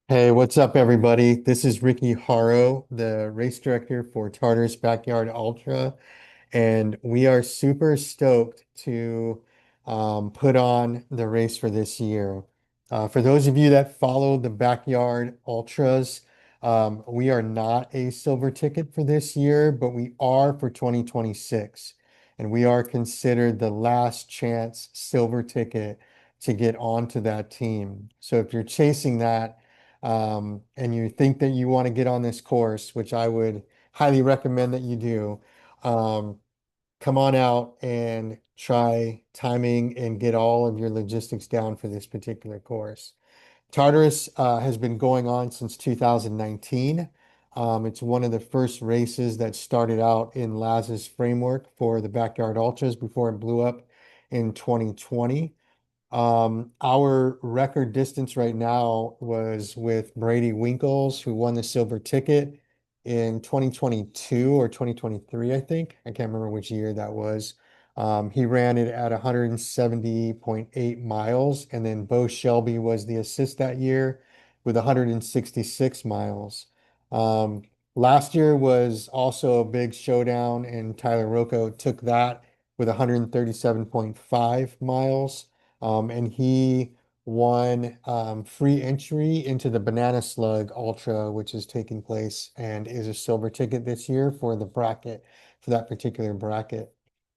Hey, what's up, everybody? This is Ricky Haro, the race director for Tartarus Backyard Ultra, and we are super stoked to put on the race for this year. For those of you that follow the Backyard Ultras, we are not a silver ticket for this year, but we are for 2026, and we are considered the last chance silver ticket to get onto that team. So if you're chasing that, and you think that you want to get on this course, which I would highly recommend that you do, um, come on out and try timing and get all of your logistics down for this particular course. Tartarus has been going on since 2019. It's one of the first races that started out in Laz's framework for the Backyard Ultras before it blew up in 2020. Our record distance right now was with Brady Winkles, who won the silver ticket in 2022 or 2023, I think. I can't remember which year that was. He ran it at 170.8 miles, and then Bo Shelby was the assist that year with 166 miles. Um, Last year was also a big showdown, and Tyler Rocco took that with 137.5 miles. And he won free entry into the Banana Slug Ultra, which is taking place and is a silver ticket this year for the bracket, for that particular bracket.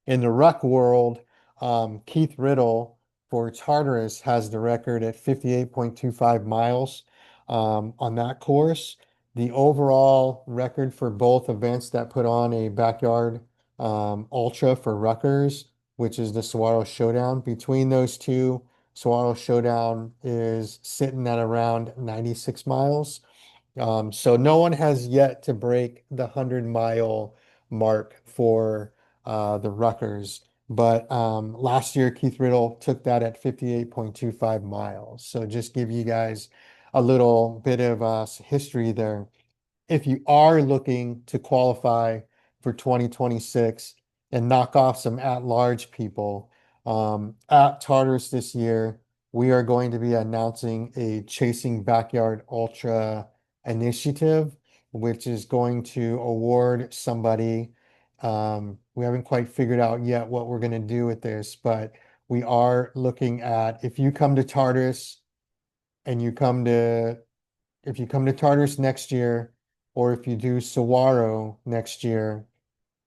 In the ruck world, Keith Riddle for Tartarus has the record at 58.25 miles on that course. The overall record for both events that put on a backyard ultra for ruckers, which is the Saguaro Showdown. Between those two, Saguaro Showdown is sitting at around 96 miles. So no one has yet to break the 100-mile mark for the ruckers. But last year, Keith Riddle took that at 58.25 miles. So just give you guys a little bit of history there. If you are looking to qualify for 2026 and knock off some at-large people, at Tartarus this year, we are going to be announcing a Chasing Backyard Ultra initiative, which is going to award somebody. We haven't quite figured out yet what we're going to do with this, but we are looking at if you come to Tartarus and if you come to Tartarus next year, or if you do Saguaro next year,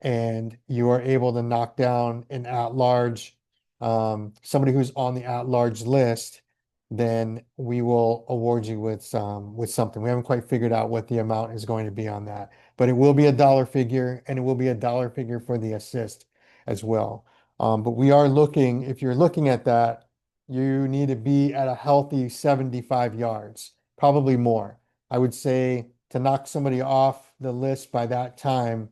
and you are able to knock down an at-large, somebody who's on the at-large list, then we will award you with something. We haven't quite figured out what the amount is going to be on that, but it will be a dollar figure, and it will be a dollar figure for the assist as well. But we are looking, if you're looking at that, you need to be at a healthy 75 yards, probably more. I would say to knock somebody off the list by that time,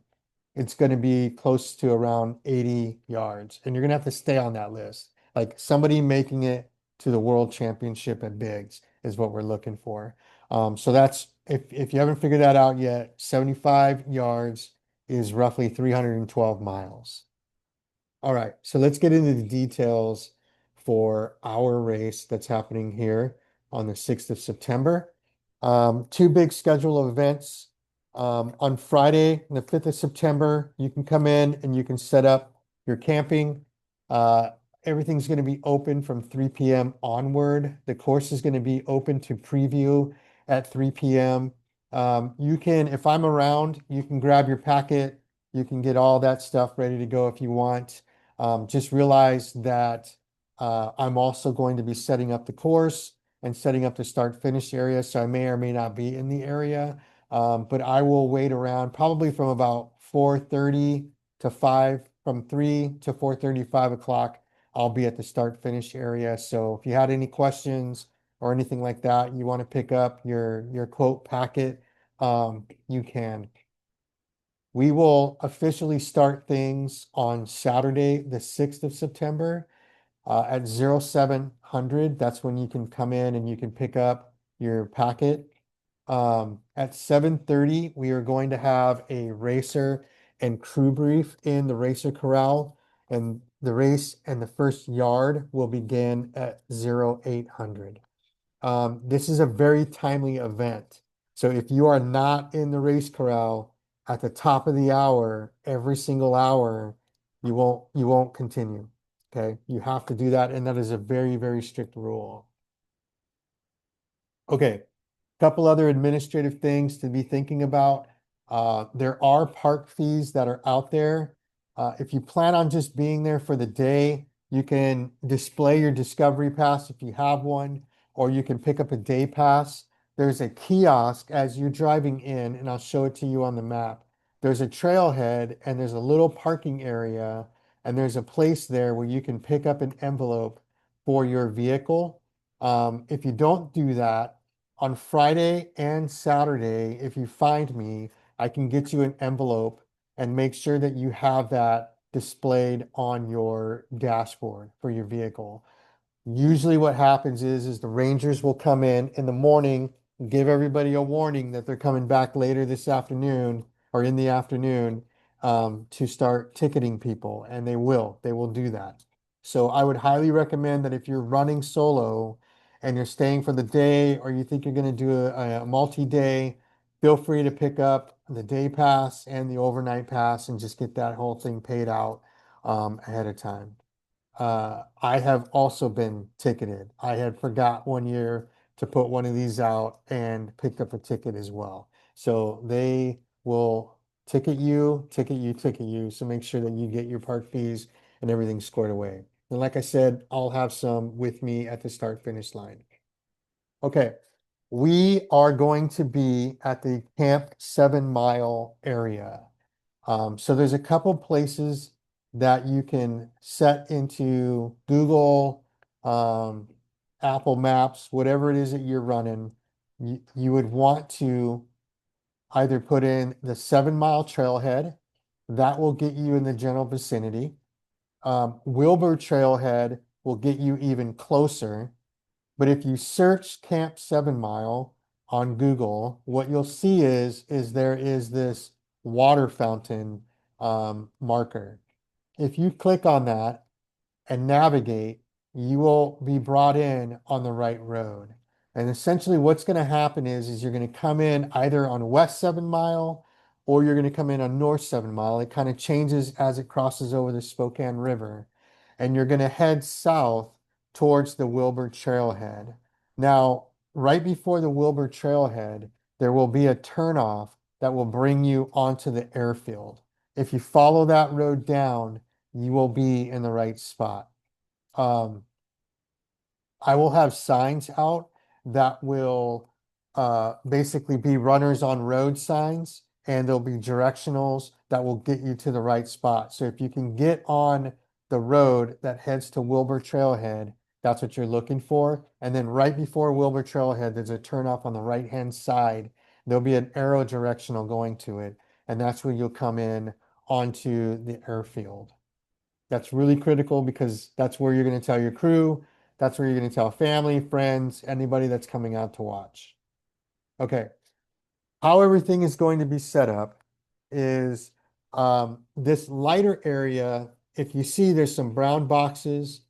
it's going to be close to around 80 yards. And you're going to have to stay on that list. Like somebody making it to the world championship at Bigs is what we're looking for. So that's if you haven't figured that out yet, 75 yards is roughly 312 miles. All right, so let's get into the details for our race that's happening here on the 6th of September. Two big schedule of events. On Friday, the 5th of September, you can come in and you can set up your camping. Uh, Everything's going to be open from 3 p.m. onward. The course is going to be open to preview at 3 p.m. You can, if I'm around, you can grab your packet. You can get all that stuff ready to go if you want. Just realize that I'm also going to be setting up the course and setting up the start finish area. So I may or may not be in the area. But I will wait around probably from about 4:30 to 5, from 3 to 4:30, 5 o'clock. I'll be at the start finish area. So if you had any questions or anything like that, you want to pick up your quote packet, you can. We will officially start things on Saturday, the 6th of September, at 0700. That's when you can come in and you can pick up your packet. At 7:30, we are going to have a racer and crew brief in the racer corral, and the race and the first yard will begin at 0800. This is a very timely event. So if you are not in the race corral at the top of the hour, every single hour, you won't continue. Okay. You have to do that, and that is a very, very strict rule. Okay. Couple other administrative things to be thinking about. There are park fees that are out there. If you plan on just being there for the day, you can display your Discovery Pass if you have one, or you can pick up a day pass. There's a kiosk as you're driving in, and I'll show it to you on the map. There's a trailhead and there's a little parking area, and there's a place there where you can pick up an envelope for your vehicle. If you don't do that, on Friday and Saturday, if you find me, I can get you an envelope and make sure that you have that displayed on your dashboard for your vehicle. Usually what happens is the rangers will come in the morning, give everybody a warning that they're coming back later this afternoon or in the afternoon to start ticketing people, and they will do that. So I would highly recommend that if you're running solo and you're staying for the day, or you think you're going to do a multi-day, feel free to pick up the day pass and the overnight pass and just get that whole thing paid out ahead of time. I have also been ticketed. I had forgot one year to put one of these out and picked up a ticket as well. So they will ticket you. So make sure that you get your park fees and everything squared away. And like I said, I'll have some with me at the start finish line. Okay, we are going to be at the Camp 7 Mile area. So there's a couple places that you can set into Google, um, Apple Maps, whatever it is that you're running. You would want to either put in the 7 Mile trailhead, that will get you in the general vicinity. Wilbur Trailhead will get you even closer. But if you search Camp 7 Mile on Google, what you'll see is there is this water fountain marker. If you click on that and navigate, you will be brought in on the right road. And essentially what's going to happen is you're going to come in either on West 7 Mile or you're going to come in on North 7 Mile. It kind of changes as it crosses over the Spokane River. And you're going to head south towards the Wilbur Trailhead. Now, right before the Wilbur Trailhead, there will be a turnoff that will bring you onto the airfield. If you follow that road down, you will be in the right spot. Um, I will have signs out that will basically be runners on road signs, and there'll be directionals that will get you to the right spot. So if you can get on the road that heads to Wilbur Trailhead, that's what you're looking for. And then right before Wilbur Trailhead, there's a turnoff on the right-hand side. There'll be an arrow directional going to it, and that's where you'll come in onto the airfield. That's really critical because that's where you're going to tell your crew. That's where you're going to tell family, friends, anybody that's coming out to watch. Okay. How everything is going to be set up is this lighter area. If you see, there's some brown boxes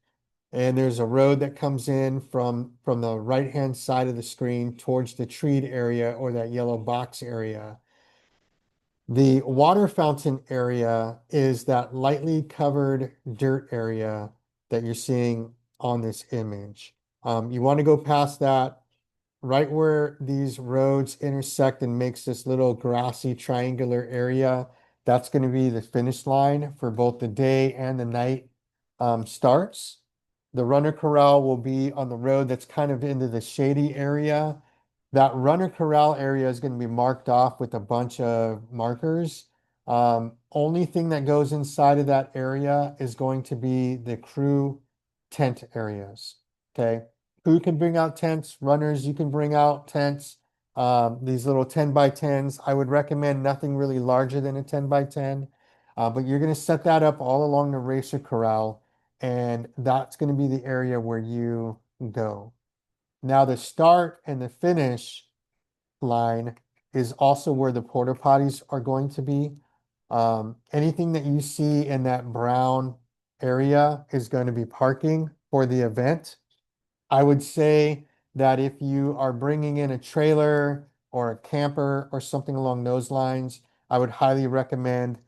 and there's a road that comes in from the right-hand side of the screen towards the treed area or that yellow box area. The water fountain area is that lightly covered dirt area that you're seeing on this image. You want to go past that right where these roads intersect and makes this little grassy triangular area. That's going to be the finish line for both the day and the night starts. The runner corral will be on the road that's kind of into the shady area. That runner corral area is going to be marked off with a bunch of markers. Only thing that goes inside of that area is going to be the crew tent areas. Okay. Crew can bring out tents, runners, you can bring out tents. These little 10 by 10s. I would recommend nothing really larger than a 10 by 10. But you're going to set that up all along the racer corral, and that's going to be the area where you go. Now, the start and the finish line is also where the porta potties are going to be. Anything that you see in that brown area is going to be parking for the event. I would say that if you are bringing in a trailer or a camper or something along those lines, I would highly recommend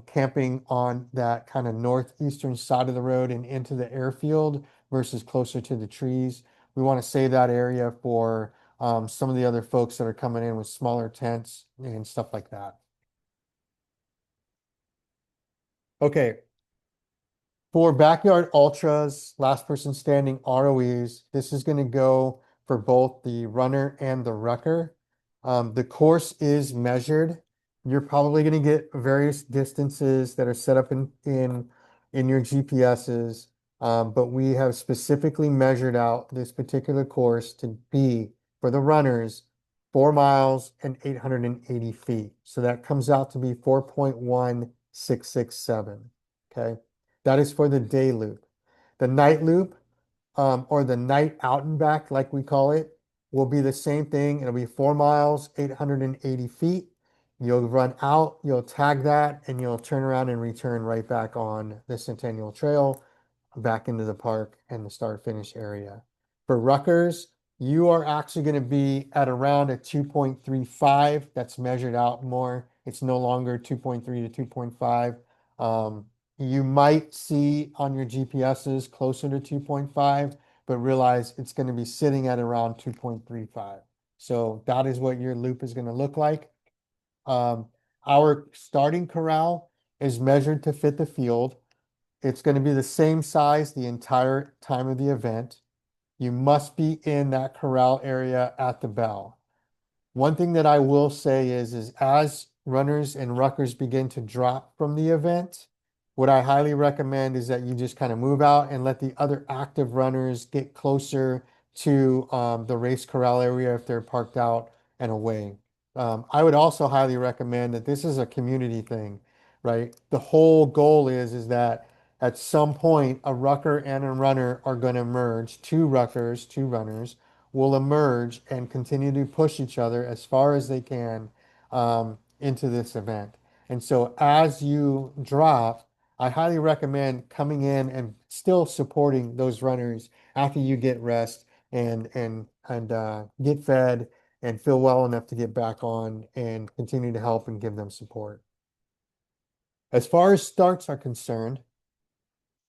camping on that kind of northeastern side of the road and into the airfield versus closer to the trees. We want to save that area for some of the other folks that are coming in with smaller tents and stuff like that. Okay, for backyard ultras, last person standing ROEs, this is going to go for both the runner and the rucker. The course is measured. You're probably going to get various distances that are set up in your GPSs, but we have specifically measured out this particular course to be for the runners 4 miles and 880 feet. So that comes out to be 4.1667. Okay. That is for the day loop. The night loop, or the night out and back, like we call it, will be the same thing. It'll be 4 miles, 880 feet. You'll run out, you'll tag that, and you'll turn around and return right back on the Centennial Trail, back into the park and the start finish area. For Rutgers, you are actually going to be at around a 2.35. That's measured out more. It's no longer 2.3 to 2.5. You might see on your GPSs closer to 2.5, but realize it's going to be sitting at around 2.35. So that is what your loop is going to look like. Our starting corral is measured to fit the field. It's going to be the same size the entire time of the event. You must be in that corral area at the bell. One thing that I will say is as runners and ruckers begin to drop from the event, what I highly recommend is that you just kind of move out and let the other active runners get closer to the race corral area if they're parked out and away. I would also highly recommend that this is a community thing, right? The whole goal is that at some point a rucker and a runner are going to merge. Two ruckers, two runners will emerge and continue to push each other as far as they can into this event. And so as you drop, I highly recommend coming in and still supporting those runners after you get rest and get fed and feel well enough to get back on and continue to help and give them support. As far as starts are concerned,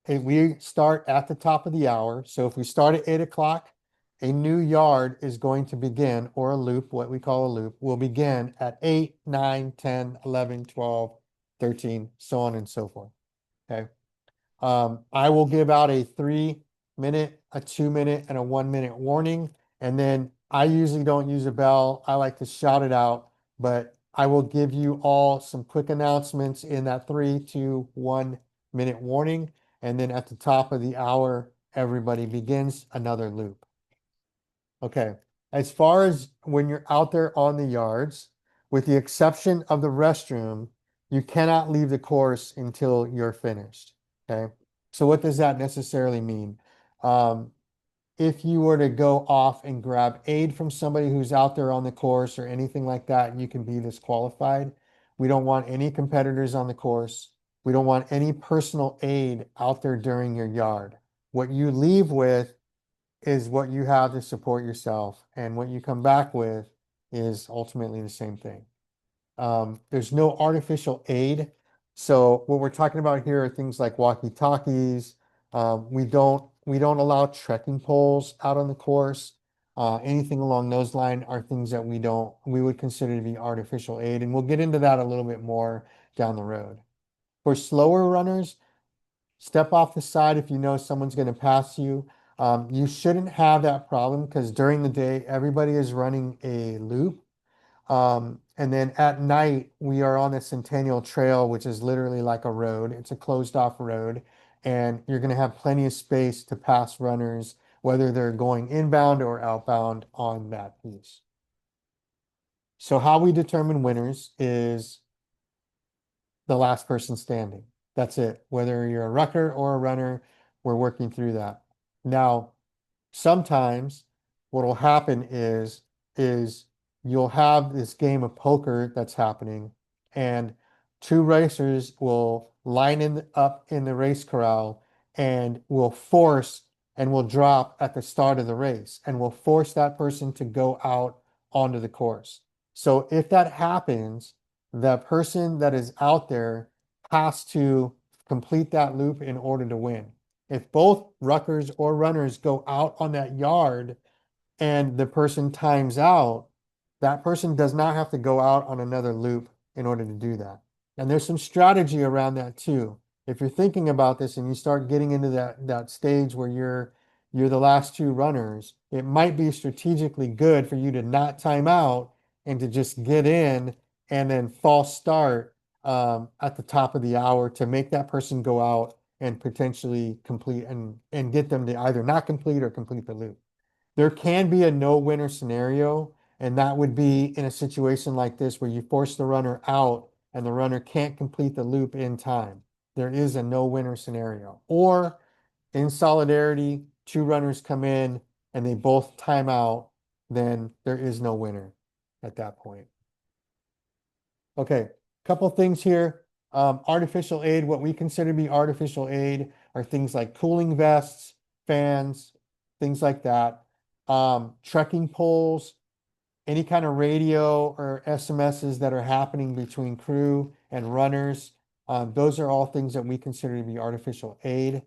we start at the top of the hour. So if we start at 8 o'clock, a new yard is going to begin, or a loop, what we call a loop, will begin at 8, 9, 10, 11, 12, 13, so on and so forth. Okay. I will give out a 3 minute, a 2 minute, and a 1 minute warning. And then I usually don't use a bell. I like to shout it out, but I will give you all some quick announcements in that 3, 2, 1 minute warning. And then at the top of the hour, everybody begins another loop. Okay. As far as when you're out there on the yards, with the exception of the restroom, you cannot leave the course until you're finished. Okay. So what does that necessarily mean? If you were to go off and grab aid from somebody who's out there on the course or anything like that, you can be disqualified. We don't want any competitors on the course. We don't want any personal aid out there during your yard. What you leave with is what you have to support yourself, and what you come back with is ultimately the same thing. There's no artificial aid. So what we're talking about here are things like walkie-talkies. We don't allow trekking poles out on the course. Anything along those lines are things that we would consider to be artificial aid, and we'll get into that a little bit more down the road. For slower runners, step off the side if you know someone's going to pass you. You shouldn't have that problem because during the day, everybody is running a loop. And then at night, we are on the Centennial Trail, which is literally like a road. It's a closed off road, and you're going to have plenty of space to pass runners, whether they're going inbound or outbound on that piece. So how we determine winners is the last person standing. That's it. Whether you're a rucker or a runner, we're working through that. Now, sometimes what will happen is you'll have this game of poker that's happening, and two racers will line up in the race corral and will force and will drop at the start of the race and will force that person to go out onto the course. So if that happens, the person that is out there has to complete that loop in order to win. If both ruckers or runners go out on that yard and the person times out, that person does not have to go out on another loop in order to do that. And there's some strategy around that too. If you're thinking about this and you start getting into that stage where you're the last two runners, it might be strategically good for you to not time out and to just get in and then false start at the top of the hour to make that person go out and potentially complete and get them to either not complete or complete the loop. There can be a no-winner scenario, and that would be in a situation like this where you force the runner out and the runner can't complete the loop in time. There is a no-winner scenario. Or in solidarity, two runners come in and they both time out, then there is no winner at that point. Okay, couple things here. Artificial aid, what we consider to be artificial aid are things like cooling vests, fans, things like that. Trekking poles, any kind of radio or SMSs that are happening between crew and runners. Those are all things that we consider to be artificial aid.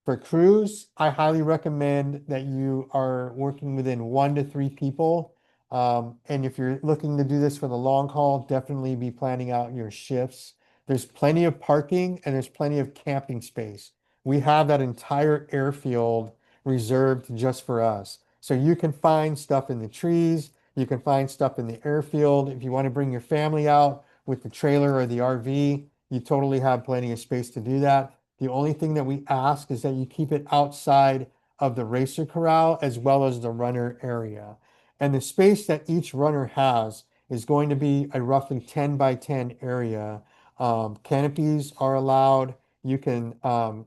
For crews, I highly recommend that you are working within 1 to 3 people. And if you're looking to do this for the long haul, definitely be planning out your shifts. There's plenty of parking and there's plenty of camping space. We have that entire airfield reserved just for us. So you can find stuff in the trees, you can find stuff in the airfield. If you want to bring your family out with the trailer or the RV, you totally have plenty of space to do that. The only thing that we ask is that you keep it outside of the racer corral as well as the runner area. And the space that each runner has is going to be a roughly 10 by 10 area. Canopies are allowed. You can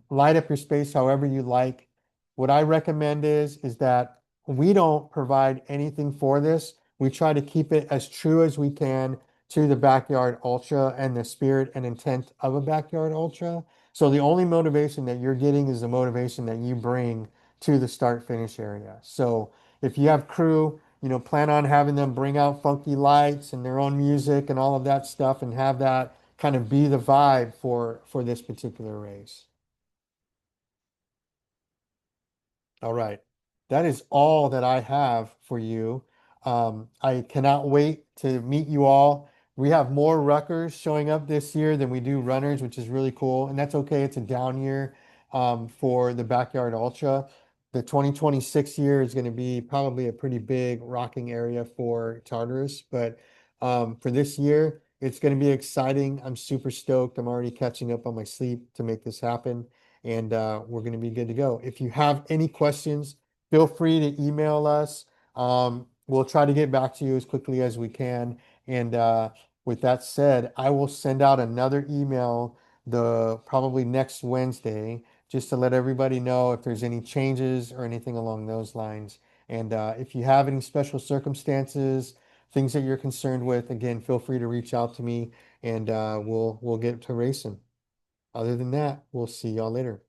light up your space however you like. What I recommend is that we don't provide anything for this. We try to keep it as true as we can to the backyard ultra and the spirit and intent of a backyard ultra. So the only motivation that you're getting is the motivation that you bring to the start finish area. So if you have crew, plan on having them bring out funky lights and their own music and all of that stuff and have that kind of be the vibe for this particular race. All right. That is all that I have for you. I cannot wait to meet you all. We have more ruckers showing up this year than we do runners, which is really cool. And that's okay. It's a down year for the Backyard Ultra. The 2026 year is going to be probably a pretty big rocking area for Tartarus. But for this year, it's going to be exciting. I'm super stoked. I'm already catching up on my sleep to make this happen and we're going to be good to go. If you have any questions, feel free to email us. We'll try to get back to you as quickly as we can. And with that said, I will send out another email the probably next Wednesday just to let everybody know if there's any changes or anything along those lines. And if you have any special circumstances, things that you're concerned with, again, feel free to reach out to me and we'll get to racing. Other than that, we'll see y'all later.